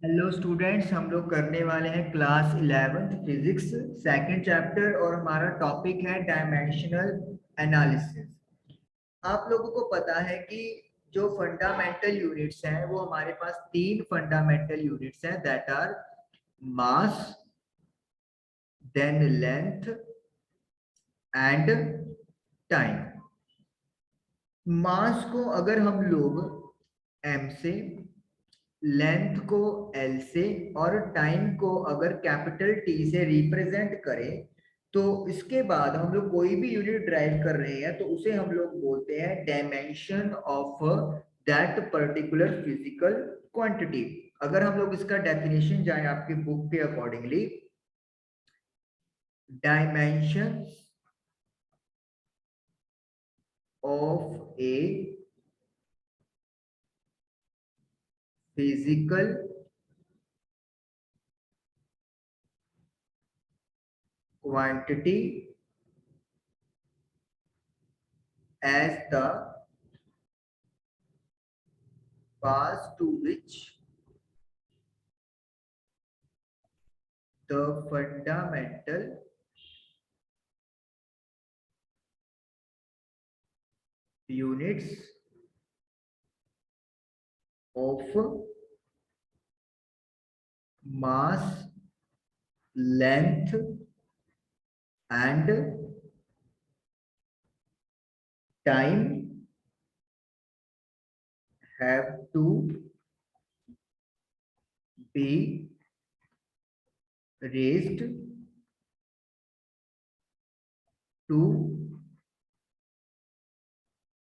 Hello students, हम लोग करने वाले हैं class 11th physics second chapter और हमारा टॉपिक है डायमेंशनल एनालिसिस। आप लोगों को पता है कि जो फंडामेंटल यूनिट्स हैं वो हमारे पास तीन फंडामेंटल यूनिट्स हैं, that are mass, then length and time. Mass को अगर हम लोग m से, लेंथ को L से और टाइम को अगर कैपिटल T से रिप्रेजेंट करें तो इसके बाद हम लोग कोई भी यूनिट ड्राइव कर रहे हैं तो उसे हम लोग बोलते हैं dimension of that particular physical quantity. अगर हम लोग इसका डेफिनेशन जाए आपके बुक के accordingly, dimension of a physical quantity as the path to which the fundamental units of mass, length and time have to be raised to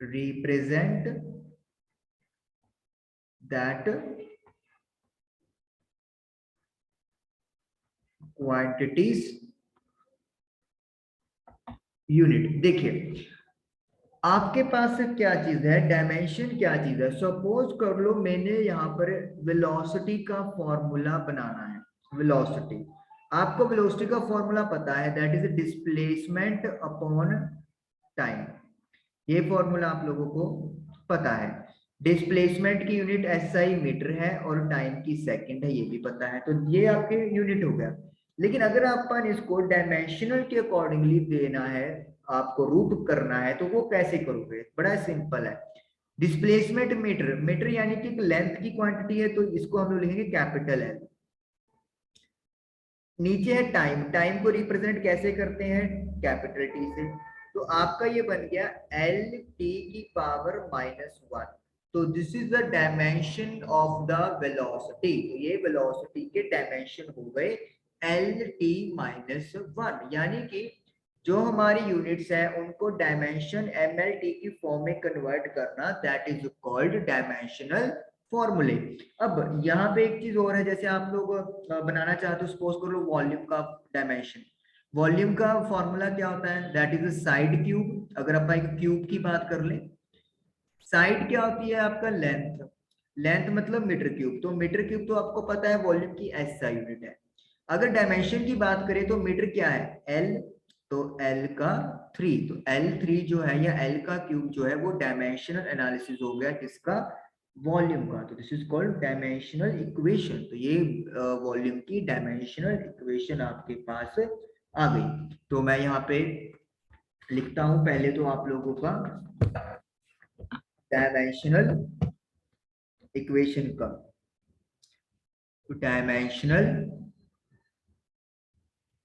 represent that quantities unit। देखिए आपके पास क्या चीज है, डायमेंशन क्या चीज है। सपोज कर लो मैंने यहाँ पर वेलोसिटी का फॉर्मूला बनाना है। वेलोसिटी, आपको वेलोसिटी का फॉर्मूला पता है, that is displacement upon time. ये फॉर्मूला आप लोगों को पता है। डिस्प्लेसमेंट की यूनिट एसआई मीटर है और टाइम की सेकंड है, ये भी पता है। तो ये आपके यूनिट हो गया। लेकिन अगर अपन इसको डायमेंशनल के अकॉर्डिंगली देना है, आपको रूट करना है, तो वो कैसे करोगे? बड़ा सिंपल है। डिस्प्लेसमेंट मीटर, मीटर यानी कि लेंथ की क्वांटिटी है, तो इसको हम लोग लिखेंगे कैपिटल एल। नीचे है टाइम, टाइम को रिप्रेजेंट कैसे करते हैं? कैपिटल टी से। तो आपका ये बन गया एल टी की पावर -1। तो this is the dimension of the velocity. तो ये वेलोसिटी के डायमेंशन हो गए एल टी -1। यानी कि जो हमारी यूनिट्स हैं उनको डायमेंशन एम एल टी की फॉर्म में कन्वर्ट करना, दैट इज कॉल्ड डायमेंशनल फॉर्मूले। अब यहाँ पे एक चीज और है, जैसे आप लोग बनाना चाहते हो, सपोज कर लो वॉल्यूम का डायमेंशन। वॉल्यूम का फॉर्मूला क्या होता है? That is side cube. अगर आप एक क्यूब की बात कर ले, साइड क्या होती है? आपका लेंथ। लेंथ मतलब मीटर क्यूब। तो मीटर क्यूब तो आपको पता है वॉल्यूम की एसआई यूनिट है। अगर डायमेंशन की बात करें तो मीटर क्या है? एल। तो एल का 3, तो एल 3 जो है या एल का क्यूब जो है वो डायमेंशनल एनालिसिस हो गया किसका? वॉल्यूम का। तो this is called dimensional equation. तो ये वॉल्यूम की डायमेंशनल इक्वेशन आपके पास आ गई। तो मैं यहाँ पे लिखता हूं पहले तो आप लोगों का डायमेंशनल इक्वेशन का। तो डायमेंशनल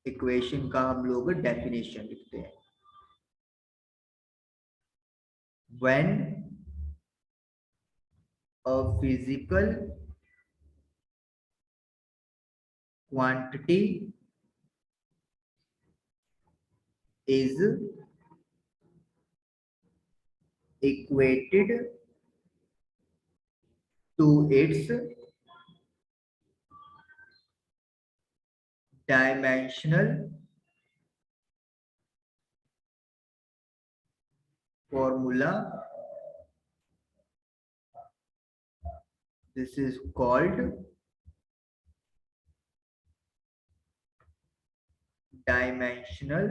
इक्वेशन का हम लोग डेफिनेशन लिखते हैं। When a physical quantity is equated to its dimensional formula, this is called dimensional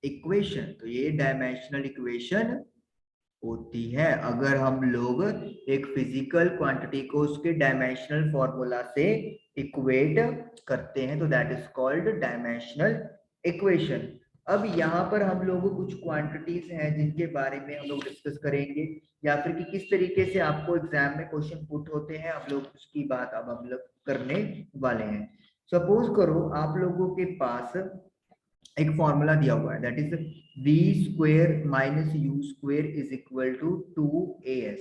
equation. तो ये डायमेंशनल इक्वेशन होती है। अगर हम लोग एक फिजिकल क्वांटिटी को उसके डायमेंशनल फॉर्मूला से इक्वेट करते हैं तो that is called dimensional equation. अब यहाँ पर हम लोग कुछ क्वांटिटीज हैं जिनके बारे में हम लोग डिस्कस करेंगे, या फिर कि किस तरीके से आपको एग्जाम में क्वेश्चन पुट होते हैं, हम लोग उसकी बात अब हम लोग करने वाले हैं। सपोज करो आप लोगों के पास एक फॉर्मूला दिया हुआ है, that is v square minus u square is equal to 2as,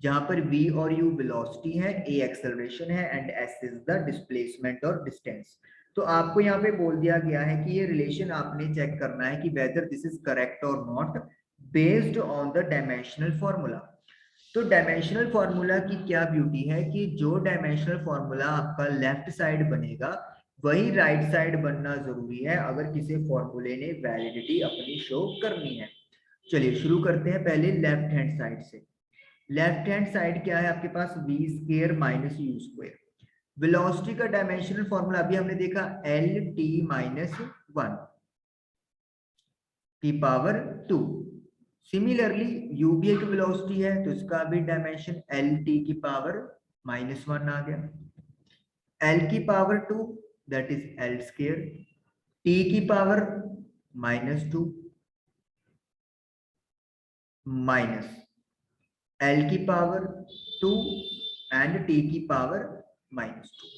जहां पर v और u वेलोसिटी है, a एक्सेलरेशन है and s is the displacement और डिस्टेंस। तो आपको यहाँ पे बोल दिया गया है कि ये रिलेशन आपने चेक करना है कि वेदर दिस इज करेक्ट और not based on the dimensional formula. तो डायमेंशनल फॉर्मूला की क्या ब्यूटी है कि जो डायमेंशनल फॉर्मूला आपका लेफ्ट साइड बनेगा वही राइट साइड बनना जरूरी है अगर किसी फॉर्मूले ने वैलिडिटी अपनी शो करनी है। चलिए शुरू करते हैं पहले लेफ्ट हैंड साइड से। लेफ्ट हैंड साइड क्या है आपके पास, v square minus you square. Velocity का डायमेंशनल फॉर्मूला अभी हमने देखा एल टी माइनस 1 की पावर 2। सिमिलरली u भी एक वेलोसिटी है तो इसका भी डायमेंशन एल टी की पावर -1 आ गया। l की power 2 that is L square, t की पावर -2 माइनस l की पावर 2 एंड t की पावर -2।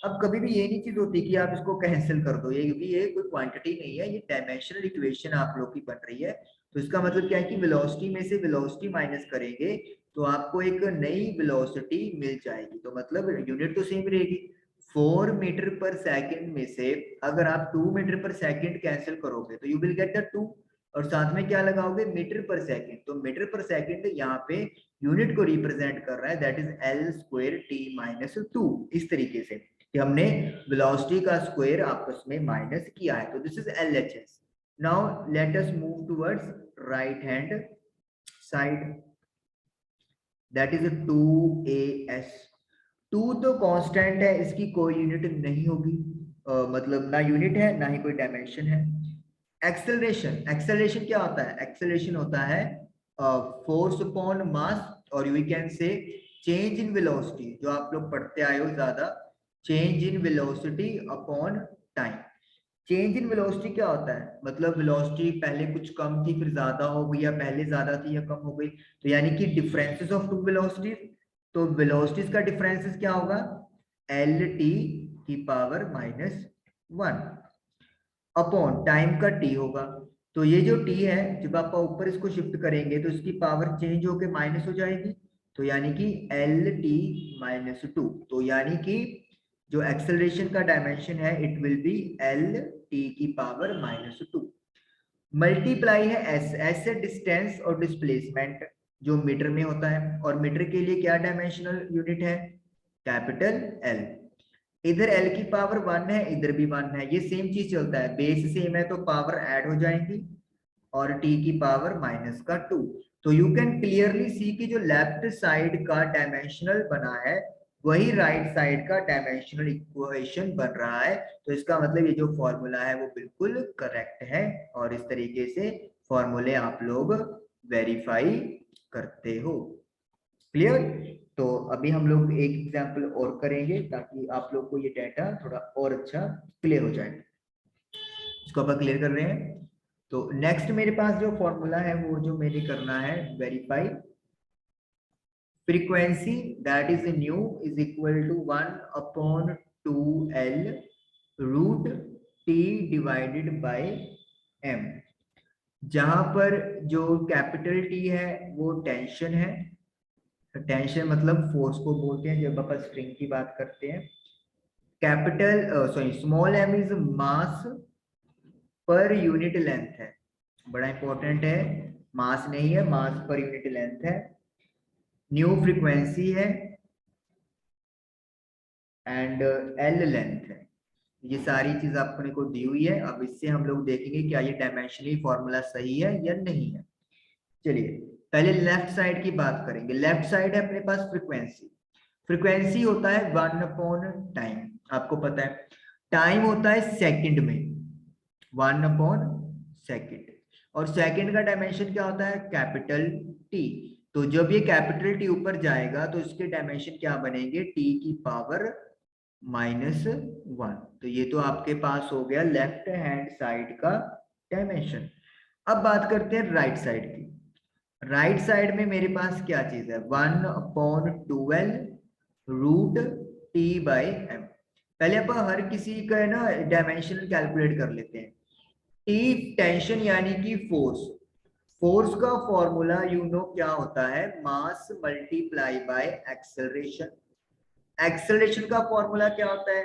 अब कभी भी ये नहीं चीज होती कि आप इसको कैंसिल कर दो, ये क्योंकि ये कोई क्वांटिटी नहीं है, ये डायमेंशनल इक्वेशन आप लोग की बन रही है। तो इसका मतलब क्या है कि वेलोसिटी में से वेलोसिटी माइनस करेंगे तो आपको एक नई वेलोसिटी मिल जाएगी, तो मतलब यूनिट तो सेम रहेगी। 4 मीटर पर सेकंड में से अगर आप 2 मीटर पर सेकंड कैंसिल करोगे तो यू विल गेट द 2, और साथ में क्या लगाओगे मीटर पर सेकंड, तो मीटर पर सेकंड यहाँ पे यूनिट को रिप्रेजेंट कर रहा है, that is L square T minus 2। इस तरीके से कि हमने वेलोसिटी का स्क्वायर आपस में माइनस किया है, तो this is LHS. Now let us move towards right hand side, that is 2as। 2 तो कांस्टेंट है, इसकी कोई यूनिट नहीं होगी, मतलब ना यूनिट है ना ही कोई डायमेंशन है। एक्सेलरेशन, एक्सेलरेशन क्या होता है, एक्सेलरेशन होता है फोर्स अपॉन मास, और we can say change in velocity, जो आप लोग पढ़ते आए हो ज्यादा, change in velocity upon time. Change in velocity क्या होता है, मतलब वेलोसिटी पहले कुछ कम थी फिर ज्यादा हो गई, या पहले ज्यादा थी या कम हो गई, तो यानी कि डिफरेंसेस ऑफ टू वेलोसिटीज। तो वेलोसिटीज का डिफरेंसेस क्या होगा, एल टी की पावर -1 अपॉन टाइम का टी होगा। तो ये जो टी है जब आप ऊपर इसको शिफ्ट करेंगे तो इसकी पावर चेंज होके माइनस हो जाएगी, तो यानी कि एल टी -2, तो यानी कि जो एक्सेलरेशन का डायमेंशन है it will be L T की पावर -2 मल्टीप्लाई है एस, एस से डिस्टेंस और डिस्प्लेसमेंट जो मीटर में होता है, और मीटर के लिए क्या डायमेंशनल यूनिट है, कैपिटल एल। इधर एल की पावर 1 है, इधर भी 1 है, ये सेम चीज चलता है, बेस सेम है तो पावर ऐड हो जाएंगी, और टी की पावर -2। तो यू कैन क्लियरली सी कि जो लेफ्ट साइड का डायमेंशनल बना है वही राइट साइड का डायमेंशनल इक्वेशन बन रहा है। तो इसका मतलब ये जो फॉर्मूला है वो बिल्कुल करेक्ट है, और इस तरीके से फॉर्मूले आप लोग वेरीफाई करते हो। क्लियर। तो अभी हम लोग एक एग्जांपल और करेंगे ताकि आप लोग को ये डाटा थोड़ा और अच्छा क्लियर हो जाए। इसको अपन क्लियर कर रहे हैं। तो नेक्स्ट मेरे पास जो फॉर्मूला है वो जो मैंने करना है verify, frequency that is nu is equal to 1 upon 2l root t divided by m, जहां पर जो कैपिटल T है वो टेंशन है, टेंशन मतलब फोर्स को बोलते हैं जब अपन स्प्रिंग की बात करते हैं। Capital sorry small m is mass per unit length है, बड़ा इंपॉर्टेंट है, मास नहीं है, मास पर यूनिट लेंथ है। न्यू फ्रीक्वेंसी है एंड एल लेंथ है। ये सारी चीज अपने को दी हुई है। अब इससे हम लोग देखेंगे क्या ये डायमेंशनली फॉर्मूला सही है या नहीं है। चलिए पहले लेफ्ट साइड की बात करेंगे। लेफ्ट साइड है अपने पास फ्रीक्वेंसी, फ्रीक्वेंसी होता है 1 अपॉन टाइम, आपको पता है टाइम होता है सेकंड में, 1 अपॉन सेकंड, और सेकंड का डायमेंशन क्या होता है, कैपिटल टी। तो जब ये कैपिटल टी ऊपर जाएगा तो इसके डायमेंशन क्या बनेंगे, टी की पावर -1। तो ये तो आपके पास हो गया लेफ्ट हैंड साइड का डायमेंशन। अब बात करते हैं राइट साइड की। राइट साइड में मेरे पास क्या चीज है, 1/12 √t/m। पहले अपन हर किसी का है ना डायमेंशन कैलकुलेट कर लेते हैं। टी टेंशन यानी कि फोर्स, फोर्स का फॉर्मूला यू नो क्या होता है, mass multiply by acceleration. Acceleration का फॉर्मूला क्या होता है,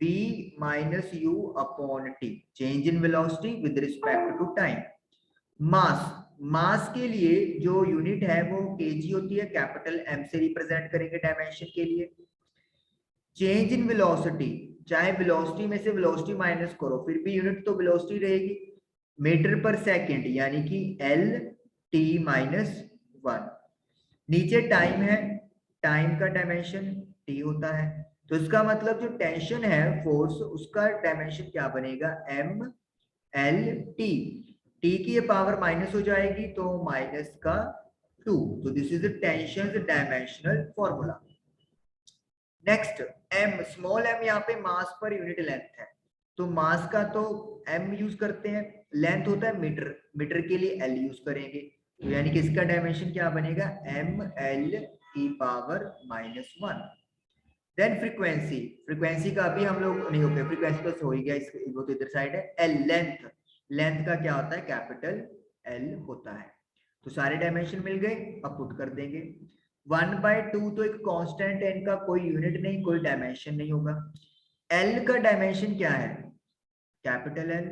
v - u/t, change in velocity with respect to time. Mass, mass के लिए जो यूनिट है वो केजी होती है, कैपिटल एम से रिप्रेजेंट करेंगे डायमेंशन के लिए। चेंज इन वेलोसिटी, चाहे वेलोसिटी में से वेलोसिटी माइनस करो फिर भी यूनिट तो वेलोसिटी रहेगी, मीटर पर सेकंड यानी कि एल t-1। नीचे टाइम है, टाइम का डायमेंशन टी होता है, तो इसका मतलब जो टेंशन है फोर्स उसका डायमेंशन क्या बनेगा, एम एल टी। टी की ये पावर माइनस हो जाएगी तो -2। तो this is the tension dimensional formula. Next M, small m यहाँ पे मास पर यूनिट लेंथ है, तो मास का तो एम यूज करते हैं, लेंथ होता है मीटर, मीटर के लिए एल यूज करेंगे। तो यानी कि इसका डायमेंशन क्या बनेगा, एम एल की पावर -1। देन फ्रीक्वेंसी, फ्रीक्वेंसी का अभी हम लोग नहीं हो गया, फ्रीक्वेंसी तो हो ही गया, वो तो इधर साइड है। एल लेंथ, लेंथ का क्या होता है, कैपिटल एल होता है। तो सारे डायमेंशन मिल गए, अब पुट कर देंगे। 1/2 तो एक कांस्टेंट है, इनका कोई यूनिट नहीं, कोई डायमेंशन नहीं होगा। एल का डायमेंशन क्या है, capital L,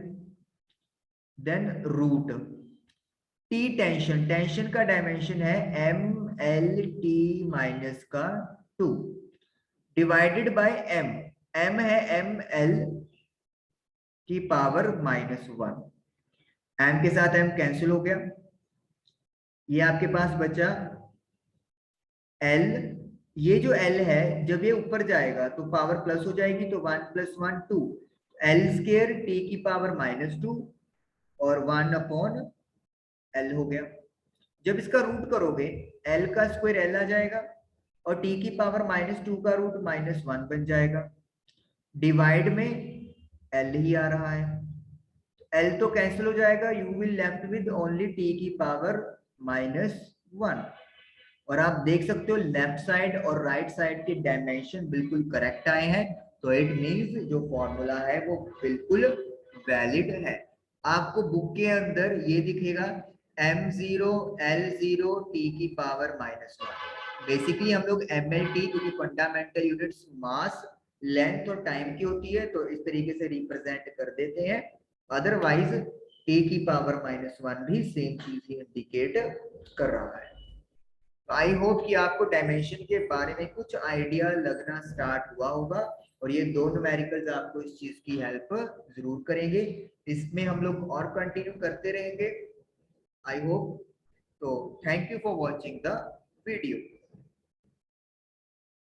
then root. T tension, tension का डायमेंशन है M L T -2 divided by M, M है एम एल की पावर -1। एम के साथ एम कैंसिल हो गया, ये आपके पास बचा एल। ये जो एल है जब ये ऊपर जाएगा तो पावर प्लस हो जाएगी, तो 1 + 1 2, एल स्केयर टी की पावर -2 और 1/एल हो गया। जब इसका रूट करोगे एल का स्क्वायर एल आ जाएगा और टी की पावर -2 का रूट -1 बन जाएगा। डिवाइड में एल ही आ रहा है, एल तो कैंसिल हो जाएगा, you will left with only T की पावर -1। और आप देख सकते हो लेफ्ट साइड और राइट साइड के डायमेंशन बिल्कुल करेक्ट आए हैं, तो इट मींस जो फॉर्मूला है वो बिल्कुल वैलिड है। आपको बुक के अंदर ये दिखेगा m0 l0 t की पावर -1। बेसिकली हम लोग mlt, क्योंकि फंडामेंटल यूनिट्स मास लेंथ और टाइम की होती है तो इस तरीके से रिप्रेजेंट कर देते हैं, अदरवाइज t की पावर -1 भी सेम चीज ही इंडिकेट कर रहा है। आई होप कि आपको डायमेंशन के बारे में कुछ आइडिया लगना स्टार्ट हुआ होगा, और ये दो न्यूमेरिकल्स आपको इस चीज की हेल्प जरूर करेंगे। इसमें हम लोग और कंटिन्यू करते रहेंगे आई होप। तो thank you for watching the video.